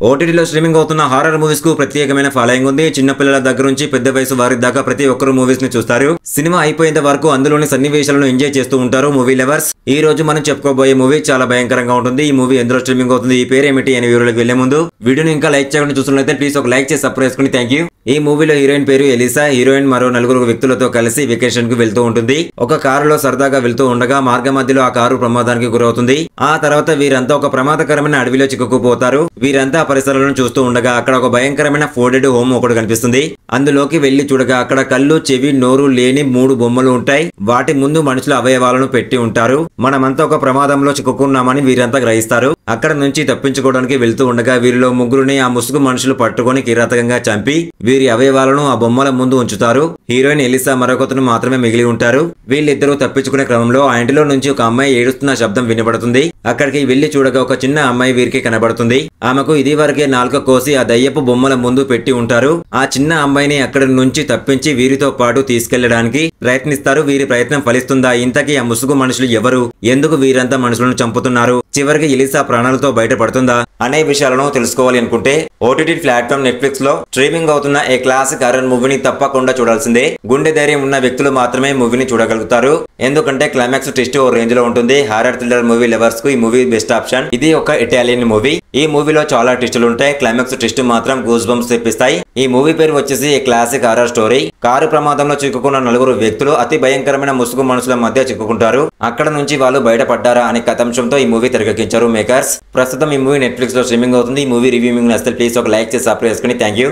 ఓటీటీలో స్ట్రీమింగ్ అవుతున్న horror movies కు ప్రత్యేకమైన ఫాలోయింగ్ ఉంది. చిన్న పిల్లల దగ్గర నుంచి పెద్ద వయసు వారి దాకా ప్రతి ఒక్కరు మూవీస్ ని చూస్తారు. సినిమా అయిపోయేంత వరకు అందులోని సన్నివేశాలను ఎంజాయ్ చేస్తూ ఉంటారు మూవీ లవర్స్. ఈ రోజు మనం చెప్పుకోబోయే మూవీ చాలా భయంకరంగా ఉంటుంది. ఈ మూవీ ఎందులో స్ట్రీమింగ్ అవుతుంది, ఈ పేరు ఏమిటి అనే వివరాలకు వెళ్లే ముందు వీడియోని ఇంకా లైక్ చేయకుండా చూస్తున్నట్లయితే ప్లీజ్ ఒక లైక్ చేసి సబ్స్క్రైబ్ చేసుకుని థ్యాంక్ యూ. ఈ మూవీలో హీరోయిన్ పేరు ఎలిసా. హీరోయిన్ మరో నలుగురు వ్యక్తులతో కలిసి వెకేషన్ కు వెళ్తూ ఉంటుంది. ఒక కారులో సరదాగా వెళ్తూ ఉండగా మార్గ మధ్యలో ఆ కారు ప్రమాదానికి గురవుతుంది. ఆ తర్వాత వీరంతా ఒక ప్రమాదకరమైన అడవిలో చిక్కుకుపోతారు. వీరంతా పరిసరాలను చూస్తూ ఉండగా అక్కడ ఒక భయంకరమైన ఫోల్డెడ్ హోమ్ ఒకటి కనిపిస్తుంది. అందులోకి వెళ్లి చూడగా అక్కడ కళ్ళు, చెవి, నోరు లేని 3 బొమ్మలు ఉంటాయి. వాటి ముందు మనుషుల అవయవాలను పెట్టి ఉంటారు. మనమంతా ఒక ప్రమాదంలో చిక్కుకున్నామని వీరంతా గ్రహిస్తారు. అక్కడ నుంచి తప్పించుకోవడానికి వెళ్తూ ఉండగా వీరిలో ముగ్గురుని ఆ ముసుగు మనుషులు పట్టుకొని కిరాతకంగా చంపి వీరి అవయవాలను ఆ బొమ్మల ముందు ఉంచుతారు. హీరోయిన్ ఎలిసా మరొకతను మాత్రమే మిగిలి ఉంటారు. వీళ్ళిద్దరూ తప్పించుకునే క్రమంలో ఆ ఇంటిలో నుంచి ఒక అమ్మాయి ఏడుస్తున్న శబ్దం వినబడుతుంది. అక్కడికి వెళ్లి చూడగా ఒక చిన్న అమ్మాయి వీరికి కనబడుతుంది. ఆమెకు ఇది వరకే నాలుక కోసి ఆ దయ్యపు బొమ్మల ముందు పెట్టి ఉంటారు. ఆ చిన్న అమ్మాయిని అక్కడి నుంచి తప్పించి వీరితో పాటు తీసుకెళ్లడానికి ప్రయత్నిస్తారు. వీరి ప్రయత్నం ఫలిస్తుందా? ఇంతకీ ఆ ముసుగు మనుషులు ఎవరు? ఎందుకు వీరంతా మనుషులను చంపుతున్నారు? చివరికి ఎలిసా ప్రాణాలతో బయటపడుతుందా అనే విషయాలను తెలుసుకోవాలి అనుకుంటే ఓటీటీ ప్లాట్ఫామ్ నెట్ఫ్లిక్స్ లో స్ట్రీమింగ్ అవుతున్న ఏ క్లాసిక్ హారర్ మూవీని తప్పకుండా చూడాల్సిందే. గుండె ధైర్యం ఉన్న వ్యక్తులు మాత్రమే మూవీని చూడగలుగుతారు. ఎందుకంటే క్లైమాక్స్ ట్విస్ట్ ఓ రేంజ్ లో ఉంటుంది. హారర్ థ్రిల్లర్ మూవీ లవర్స్ కు ఈ మూవీ బెస్ట్ ఆప్షన్. ఇది ఒక ఇటాలియన్ మూవీ. ఈ మూవీలో చాలా ట్విస్టులు ఉంటాయి. క్లైమాక్స్ ట్విస్ట్ మాత్రం గూస్ బంప్స్ తెప్పిస్తాయి. ఈ మూవీ పేరు వచ్చేసి ఏ క్లాసిక్ హారర్ స్టోరీ. కారు ప్రమాదంలో చిక్కుకున్న నలుగురు వ్యక్తులు అతి భయంకరమైన ముసుగు మనుషుల మధ్య చిక్కుకుంటారు. అక్కడ నుంచి వాళ్ళు బయటపడ్డారా అనే కథాంశంతో ఈ మూవీ తెరకెక్కించారు మేకర్స్. ప్రస్తుతం ఈ మూవీ నెట్ఫ్లిక్స్ లో స్ట్రీమింగ్ అవుతుంది. ఈ మూవీ రివ్యూ మీకు నచ్చితే ప్లీజ్ ఒక లైక్ చేసి సబ్స్క్రైబ్ చేసుకుని థ్యాంక్ యూ.